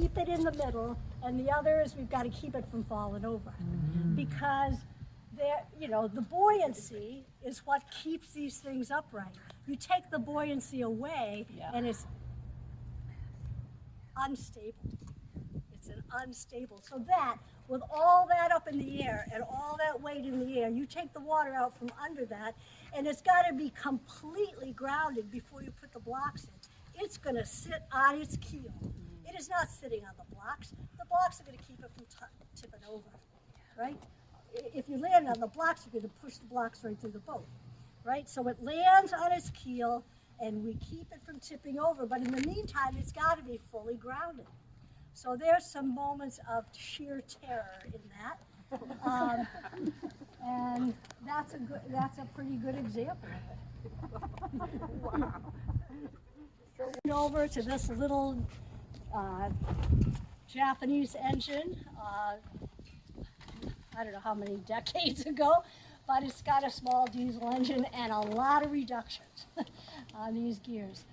keep it in the middle, and the other is we've got to keep it from falling over. Because the buoyancy is what keeps these things upright. You take the buoyancy away, and it's unstable. It's an unstable. So that, with all that up in the air and all that weight in the air, you take the water out from under that, and it's got to be completely grounded before you put the blocks in. It's going to sit on its keel. It is not sitting on the blocks. The blocks are going to keep it from tipping over, right? If you land on the blocks, you're going to push the blocks right through the boat, right? So it lands on its keel, and we keep it from tipping over. But in the meantime, it's got to be fully grounded. So there's some moments of sheer terror in that, and that's a pretty good example of it. Wow. So over to this little Japanese engine. I don't know how many decades ago, but it's got a small diesel engine and a lot of reductions on these gears.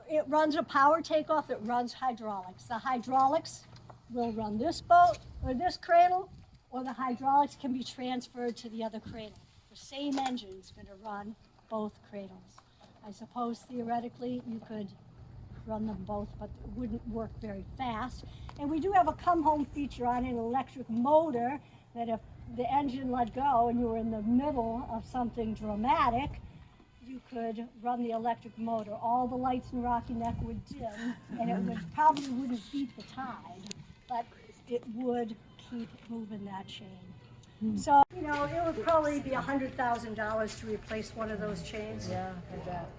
It runs a power takeoff, it runs hydraulics. The hydraulics will run this boat or this cradle, or the hydraulics can be transferred to the other cradle. The same engine is going to run both cradles. I suppose theoretically you could run them both, but it wouldn't work very fast. And we do have a come-home feature on an electric motor that if the engine let go and you were in the middle of something dramatic, you could run the electric motor. All the lights in Rocky Neck would dim, and it probably wouldn't beat the tide, but it would keep moving that chain. So, it would probably be $100,000 to replace one of those chains. Yeah, I bet.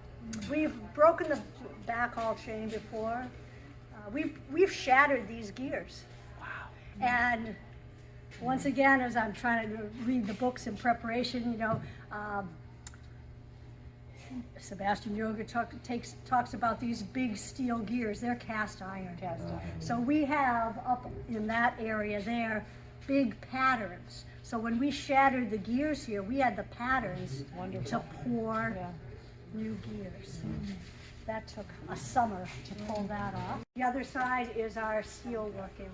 We've broken the backhaul chain before. We've shattered these gears. Wow. And once again, as I'm trying to read the books in preparation, Sebastian Yoga talks about these big steel gears. They're cast iron. So we have up in that area there big patterns. So when we shattered the gears here, we had the patterns to pour new gears. That took a summer to pull that off. The other side is our steel working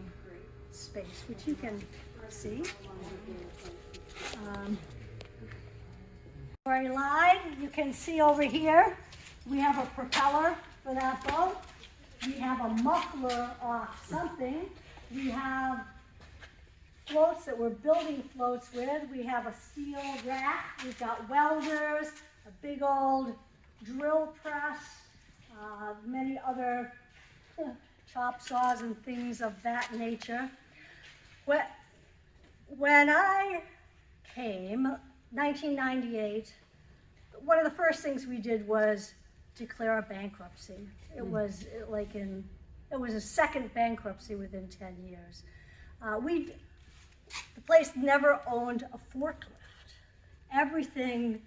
space, which you can see. Line, you can see over here, we have a propeller for that boat. We have a muffler off something. We have floats that we're building floats with. We have a steel rack. We've got welders, a big old drill press, many other chop saws and things of that nature. When I came, 1998, one of the first things we did was declare a bankruptcy. It was a second bankruptcy within 10 years. The place never owned a forklift. Everything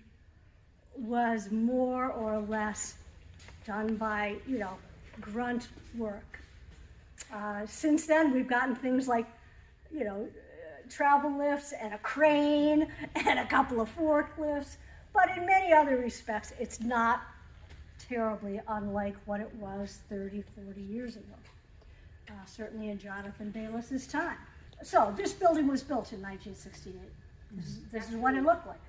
was more or less done by, grunt work. Since then, we've gotten things like, travel lifts and a crane and a couple of forklifts, but in many other respects, it's not terribly unlike what it was 30, 40 years ago, certainly in Jonathan Bayliss's time. So this building was built in 1968. This is what it looked like.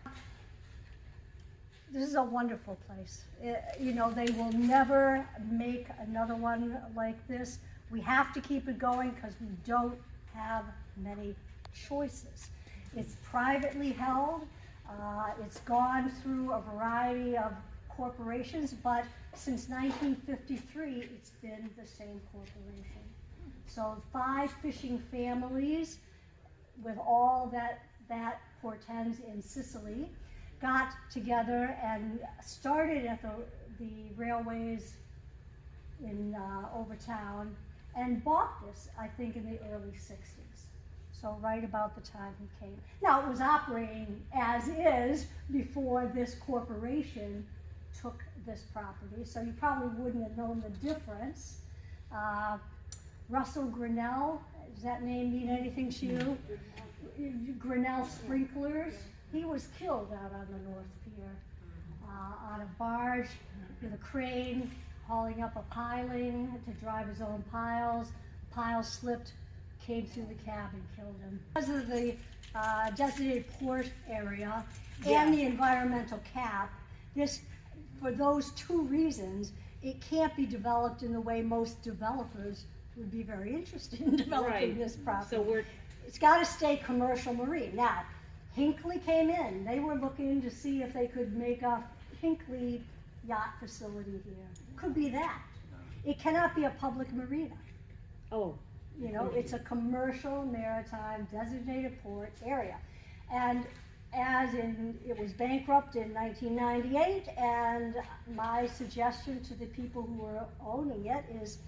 This is a wonderful place. They will never make another one like this. We have to keep it going because we don't have many choices. It's privately held. It's gone through a variety of corporations, but since 1953, it's been the same corporation. So 5 fishing families, with all that portends in Sicily, got together and started at the railways in Overtown and bought this, I think, in the early 60s. So right about the time he came. Now, it was operating as is before this corporation took this property, so you probably wouldn't have known the difference. Russell Grinnell, does that name mean anything to you? Grinnell Sprinklers. He was killed out on the North Pier on a barge with a crane hauling up a piling to drive his own piles. Pile slipped, came through the cab and killed him. Because of the designated port area and the environmental cap, for those two reasons, it can't be developed in the way most developers would be very interested in developing this property. So it's got to stay commercial marine. Now, Hinckley came in. They were looking to see if they could make a Hinckley yacht facility here. Could be that. It cannot be a public marina. Oh. You know, it's a commercial maritime designated port area. And it was bankrupt in 1998, and my suggestion to the people who are owning it is,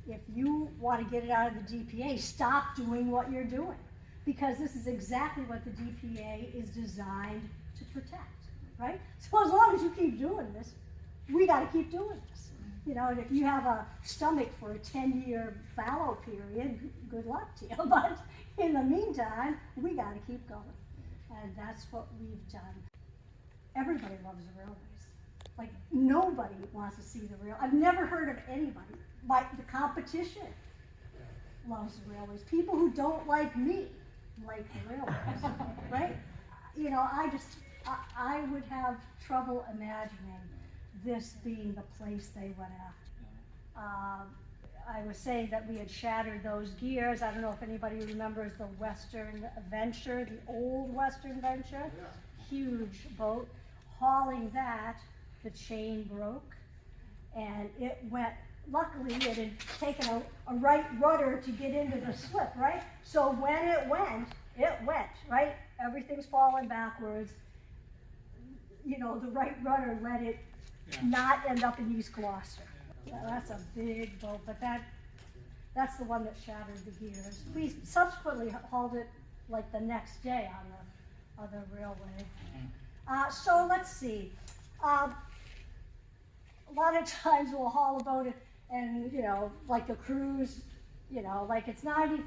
if you want to get it out of the DPA, stop doing what you're doing. Because this is exactly what the DPA is designed to protect, right? So as long as you keep doing this, we got to keep doing this. You know, and if you have a stomach for a 10-year fallow period, good luck to you. But in the meantime, we got to keep going. And that's what we've done. Everybody loves the railways. Like, nobody wants to see the rail. I've never heard of anybody, like the competition loves the railways. People who don't like me like the railways, right? You know, I would have trouble imagining this being the place they went after. I was saying that we had shattered those gears. I don't know if anybody remembers the Western Venture, the old Western Venture. Huge boat. Hauling that, the chain broke, and it went, luckily it had taken a right rudder to get into the slip, right? So when it went, right? Everything's falling backwards. You know, the right rudder let it not end up in East Gloucester. Yeah, that's a big boat, but that's the one that shattered the gears. We subsequently hauled it like the next day on the other railway. So let's see. A lot of times we'll haul a boat and, you know, like the cruise, you know, like it's 90%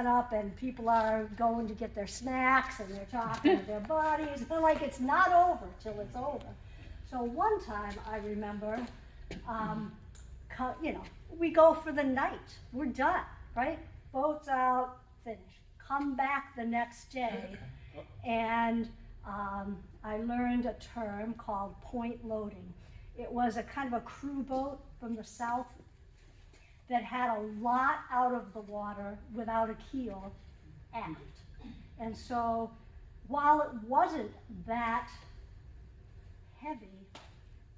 up and people are going to get their snacks and they're talking to their buddies. They're like, it's not over till it's over. So one time I remember, you know, we go for the night. We're done, right? Boat's out, finished. Come back the next day, and I learned a term called point loading. It was a kind of a crew boat from the south that had a lot out of the water without a keel aft. And so while it wasn't that heavy,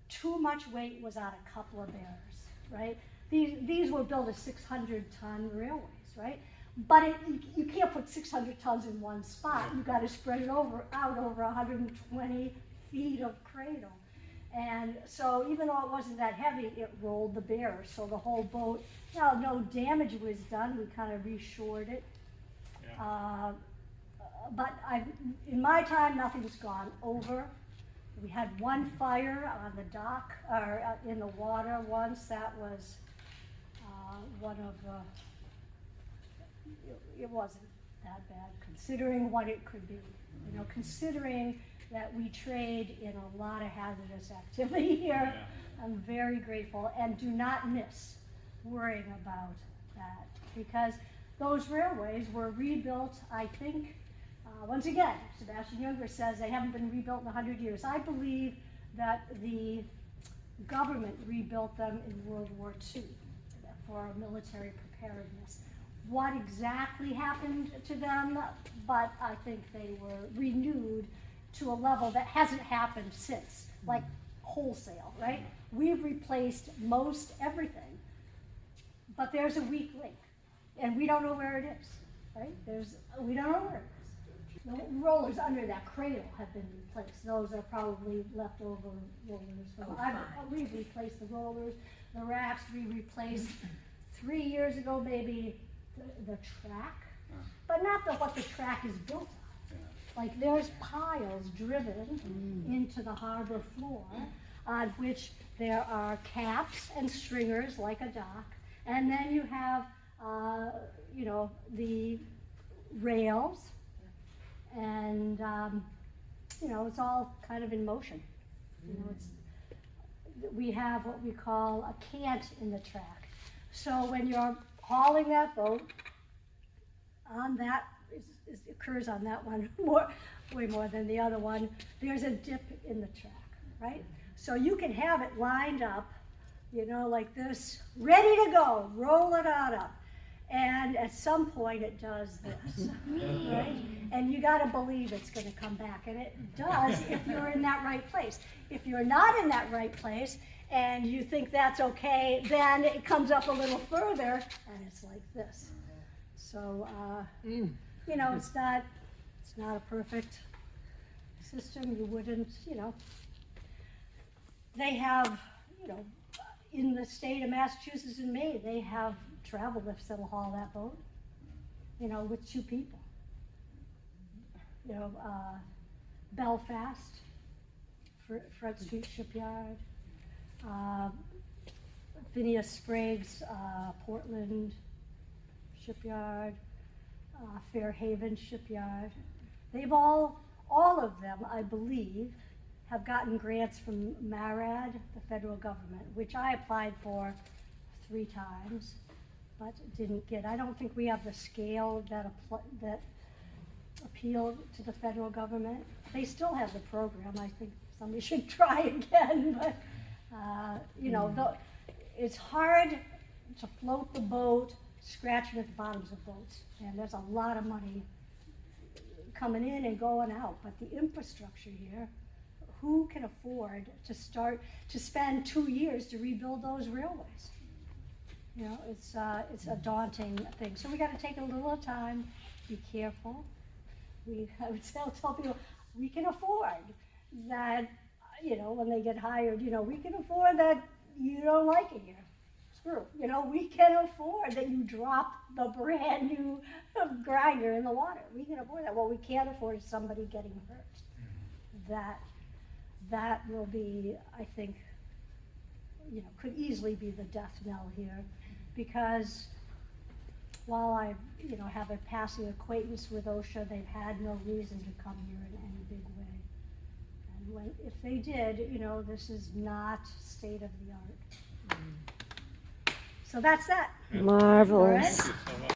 too much weight was on a couple of bearers, right? These were built as 600-ton railways, right? But you can't put 600 tons in one spot. You've got to spread it out over 120 feet of cradle. And so even though it wasn't that heavy, it rolled the bearers. So the whole boat, now no damage was done. We kind of reshored it. Yeah. But in my time, nothing's gone over. We had one fire on the dock, or in the water once. That was one of the, it wasn't that bad considering what it could be. You know, considering that we trade in a lot of hazardous activity here. Yeah. I'm very grateful, and do not miss worrying about that, because those railways were rebuilt, I think, once again, Sebastian Younger says they haven't been rebuilt in 100 years. I believe that the government rebuilt them in World War II for military preparedness. What exactly happened to them, but I think they were renewed to a level that hasn't happened since, like wholesale, right? We've replaced most everything, but there's a weak link, and we don't know where it is, right? We don't know where it is. The rollers under that cradle have been replaced. Those are probably leftover rollers. We've replaced the rollers, the racks. We replaced 3 years ago maybe the track, but not what the track is built on. Like there's piles driven into the harbor floor on which there are caps and stringers like a dock, and then you have you know, the rails, and you know, it's all kind of in motion. You know, we have what we call a cant in the track. So when you're hauling that boat, on that, it occurs on that one way more than the other one, there's a dip in the track, right? So you can have it lined up, you know, like this, ready to go, roll it on up. And at some point it does this, right? And you gotta believe it's gonna come back, and it does if you're in that right place. If you're not in that right place and you think that's okay, then it comes up a little further and it's like this. So, you know, it's not a perfect system. You wouldn't, you know, they have, you know, in the state of Massachusetts and Maine, they have travel lifts that'll haul that boat, you know, with 2 people. You know, Belfast, Front Street Shipyard, Phineas Sprague's Portland Shipyard, Fairhaven Shipyard. They've all of them, I believe, have gotten grants from MARAD, the federal government, which I applied for 3 times, but didn't get. I don't think we have the scale that appealed to the federal government. They still have the program. I think somebody should try again, but you know, it's hard to float the boat, scratching at the bottoms of boats, and there's a lot of money coming in and going out, but the infrastructure here, who can afford to spend 2 years to rebuild those railways? You know, it's a daunting thing. So we got to take a little time, be careful. I would tell people, we can afford that, you know, when they get hired, you know, we can afford that you don't like it here. Screw, you know, we can afford that you drop the brand new grinder in the water. We can afford that. What we can't afford is somebody getting hurt. That will be, I think, you know, could easily be the death knell here, because while I, you know, have a passing acquaintance with OSHA, they've had no reason to come here in any big way. And if they did, you know, this is not state of the art. So that's that. Marvelous. All right?